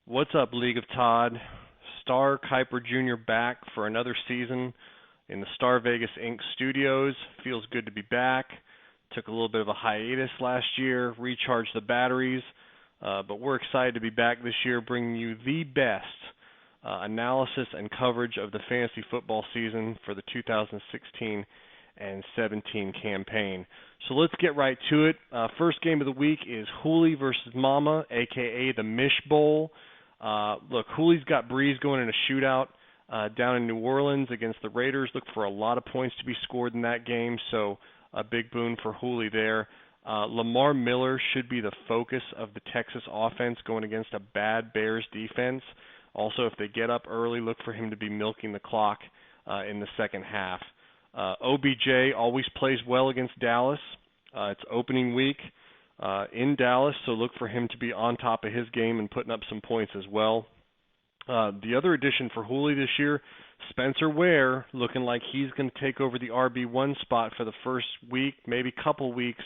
What's up, League of Todd? Star KIPER Jr. back for another season in the Star Vegas Inc. studios. Feels good to be back. Took a little bit of a hiatus last year, recharged the batteries, but we're excited to be back this year bringing you the best analysis and coverage of the fantasy football season for the 2016 and 17 campaign. So let's get right to it. First game of the week is Hooley versus Mama, a.k.a. the Mish Bowl. Look, Hooley's got Breeze going in a shootout down in New Orleans against the Raiders. Look for a lot of points to be scored in that game, so a big boon for Hooley there. Lamar Miller should be the focus of the Texas offense going against a bad Bears defense. Also, if they get up early, look for him to be milking the clock in the second half. OBJ always plays well against Dallas. It's opening week in Dallas, so look for him to be on top of his game and putting up some points as well. The other addition for Hooley this year, Spencer Ware, looking like he's going to take over the RB1 spot for the first week, maybe couple weeks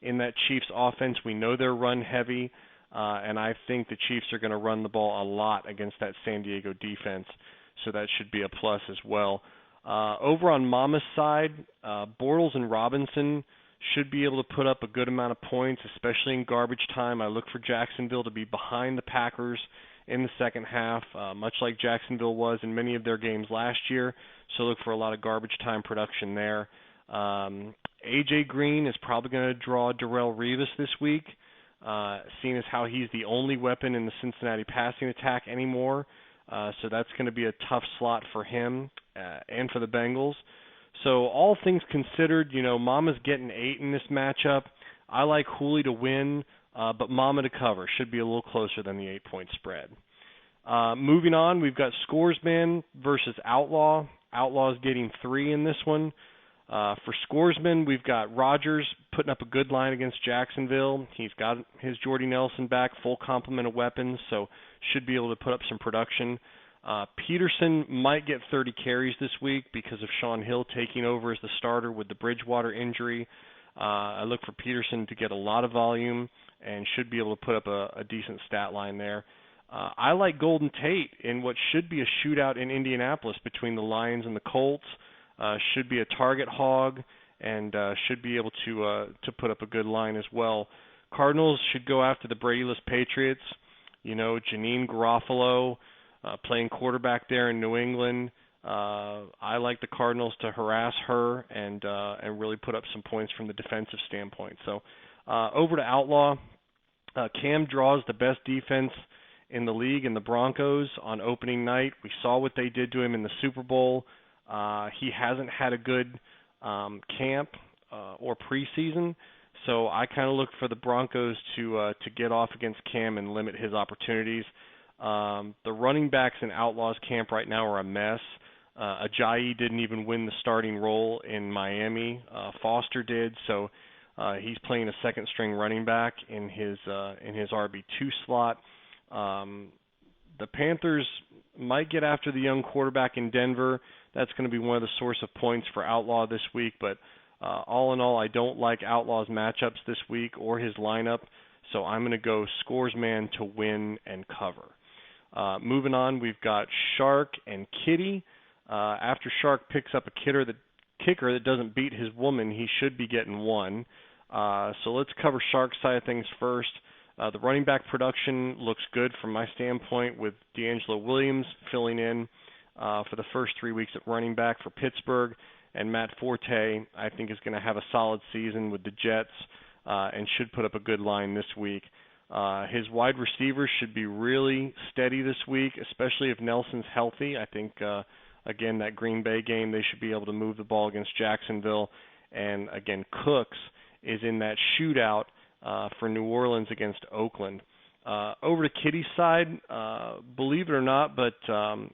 in that Chiefs offense. We know they're run heavy, and I think the Chiefs are going to run the ball a lot against that San Diego defense, so that should be a plus as well. Over on Mama's side, Bortles and Robinson should be able to put up a good amount of points, especially in garbage time. I look for Jacksonville to be behind the Packers in the second half, much like Jacksonville was in many of their games last year, so look for a lot of garbage time production there. A.J. Green is probably going to draw Darrelle Revis this week, seeing as how he's the only weapon in the Cincinnati passing attack anymore, so that's going to be a tough slot for him and for the Bengals. So all things considered, Mama's getting 8 in this matchup. I like Hooley to win, but Mama to cover. Should be a little closer than the 8-point spread. Moving on, we've got Scoresman versus Outlaw. Outlaw's getting 3 in this one. For Scoresman, we've got Rodgers putting up a good line against Jacksonville. He's got his Jordy Nelson back, full complement of weapons, so should be able to put up some production. Peterson might get 30 carries this week because of Shaun Hill taking over as the starter with the Bridgewater injury. I look for Peterson to get a lot of volume and should be able to put up a decent stat line there. I like Golden Tate in what should be a shootout in Indianapolis between the Lions and the Colts. Should be a target hog and should be able to put up a good line as well. Cardinals should go after the Bradyless Patriots. Janine Garofalo playing quarterback there in New England. I like the Cardinals to harass her and really put up some points from the defensive standpoint. So over to Outlaw. Cam draws the best defense in the league in the Broncos on opening night. We saw what they did to him in the Super Bowl. He hasn't had a good camp or preseason, so I kind of look for the Broncos to get off against Cam and limit his opportunities. The running backs in Outlaws camp right now are a mess. Ajayi didn't even win the starting role in Miami. Foster did, so he's playing a second-string running back in his RB2 slot. The Panthers might get after the young quarterback in Denver. That's going to be one of the source of points for Outlaw this week, but all in all, I don't like Outlaw's matchups this week or his lineup, so I'm going to go Scoresman to win and cover. Moving on, we've got Shark and Kitty. After Shark picks up a kicker that doesn't beat his woman, he should be getting 1. So let's cover Shark's side of things first. The running back production looks good from my standpoint with D'Angelo Williams filling in for the first 3 weeks at running back for Pittsburgh, and Matt Forte I think is going to have a solid season with the Jets and should put up a good line this week. His wide receivers should be really steady this week, especially if Nelson's healthy. I think, again, that Green Bay game, they should be able to move the ball against Jacksonville. And, again, Cooks is in that shootout for New Orleans against Oakland. Over to Kitty's side, believe it or not, but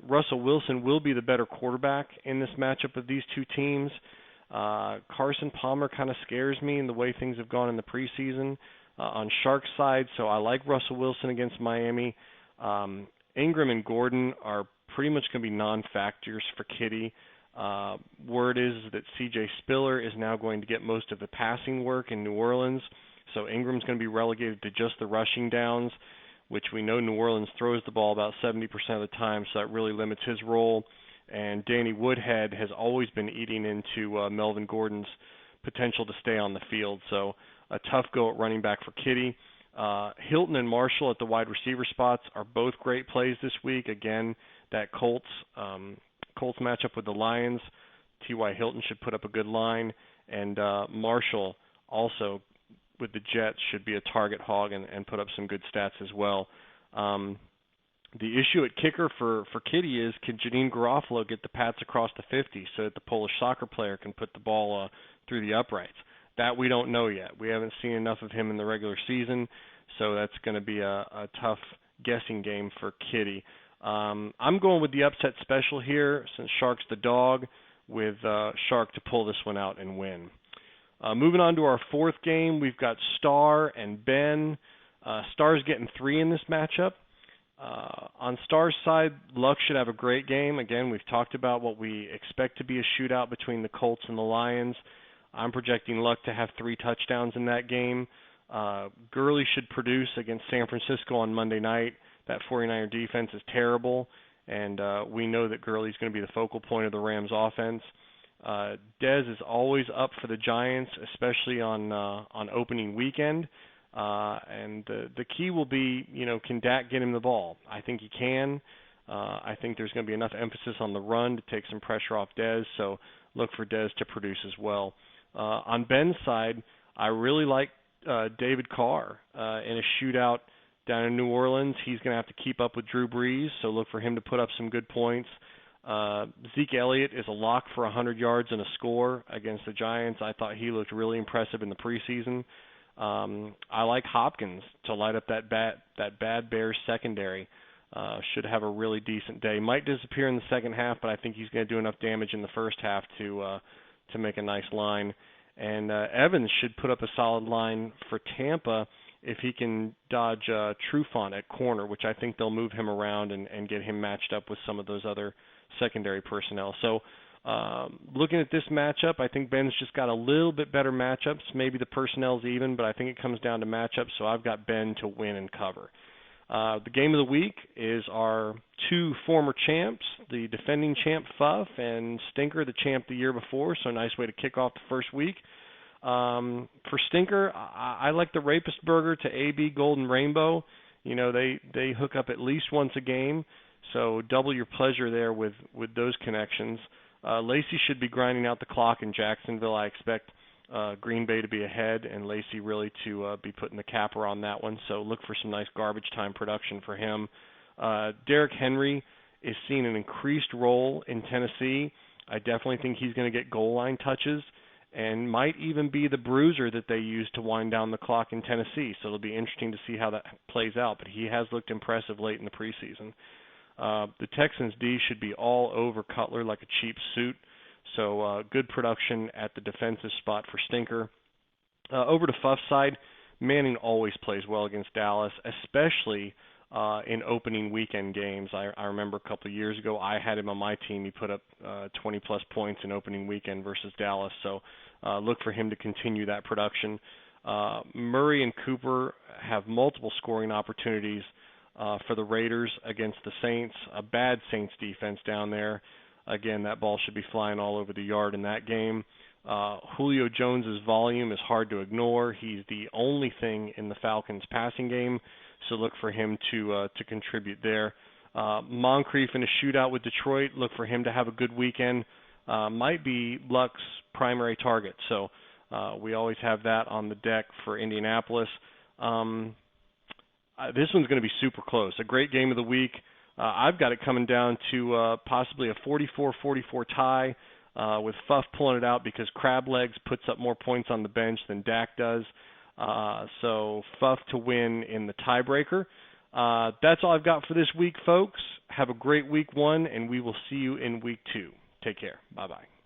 Russell Wilson will be the better quarterback in this matchup of these two teams. Carson Palmer kind of scares me in the way things have gone in the preseason on Shark's side, so I like Russell Wilson against Miami. Ingram and Gordon are pretty much going to be non-factors for Kitty. Word is that C.J. Spiller is now going to get most of the passing work in New Orleans, so Ingram's going to be relegated to just the rushing downs. which we know New Orleans throws the ball about 70% of the time, so that really limits his role. And Danny Woodhead has always been eating into Melvin Gordon's potential to stay on the field. So a tough go at running back for Kitty. Hilton and Marshall at the wide receiver spots are both great plays this week. Again, that Colts matchup with the Lions, T.Y. Hilton should put up a good line, and Marshall also with the Jets should be a target hog and put up some good stats as well. The issue at kicker for Kitty is, can Janine Garofalo get the Pats across the 50 so that the Polish soccer player can put the ball through the uprights? That we don't know yet. We haven't seen enough of him in the regular season, so that's going to be a tough guessing game for Kitty. I'm going with the upset special here since Shark's the dog, with Shark to pull this one out and win. Moving on to our fourth game, we've got Star and Ben. Star's getting 3 in this matchup. On Star's side, Luck should have a great game. Again, we've talked about what we expect to be a shootout between the Colts and the Lions. I'm projecting Luck to have 3 touchdowns in that game. Gurley should produce against San Francisco on Monday night. That 49er defense is terrible, and we know that Gurley's going to be the focal point of the Rams' offense. Dez is always up for the Giants, especially on opening weekend. And the key will be, can Dak get him the ball? I think he can. I think there's going to be enough emphasis on the run to take some pressure off Dez, so look for Dez to produce as well. On Ben's side, I really like David Carr in a shootout down in New Orleans. He's going to have to keep up with Drew Brees, so look for him to put up some good points. Zeke Elliott is a lock for 100 yards and a score against the Giants. I thought he looked really impressive in the preseason. I like Hopkins to light up that bad Bears secondary. Should have a really decent day. Might disappear in the second half, but I think he's going to do enough damage in the first half to make a nice line. And Evans should put up a solid line for Tampa if he can dodge Trufant at corner, which I think they'll move him around and get him matched up with some of those other secondary personnel. So looking at this matchup, I think Ben's just got a little bit better matchups. Maybe the personnel's even, but I think it comes down to matchups, so I've got Ben to win and cover. The game of the week is our 2 former champs, the defending champ Fuff and Stinker, the champ the year before, so a nice way to kick off the first week. For Stinker, I like the Rapist Burger to AB Golden Rainbow. They hook up at least once a game, so double your pleasure there with those connections. Lacey should be grinding out the clock in Jacksonville. I expect Green Bay to be ahead and Lacey really to be putting the capper on that one, so look for some nice garbage time production for him. Derrick Henry is seeing an increased role in Tennessee. I definitely think he's going to get goal line touches and might even be the bruiser that they use to wind down the clock in Tennessee, so it'll be interesting to see how that plays out, but he has looked impressive late in the preseason. The Texans' D should be all over Cutler like a cheap suit, so good production at the defensive spot for Stinker. Over to Fuff's side, Manning always plays well against Dallas, especially in opening weekend games. I remember a couple of years ago I had him on my team. He put up 20-plus points in opening weekend versus Dallas, so look for him to continue that production. Murray and Cooper have multiple scoring opportunities for the Raiders against the Saints, a bad Saints defense down there. Again, that ball should be flying all over the yard in that game. Julio Jones' volume is hard to ignore. He's the only thing in the Falcons' passing game, so look for him to contribute there. Moncrief in a shootout with Detroit, look for him to have a good weekend. Might be Luck's primary target, so we always have that on the deck for Indianapolis. This one's going to be super close. A great game of the week. I've got it coming down to possibly a 44-44 tie with Fuff pulling it out because Crab Legs puts up more points on the bench than Dak does. So Fuff to win in the tiebreaker. That's all I've got for this week, folks. Have a great week 1, and we will see you in week 2. Take care. Bye-bye.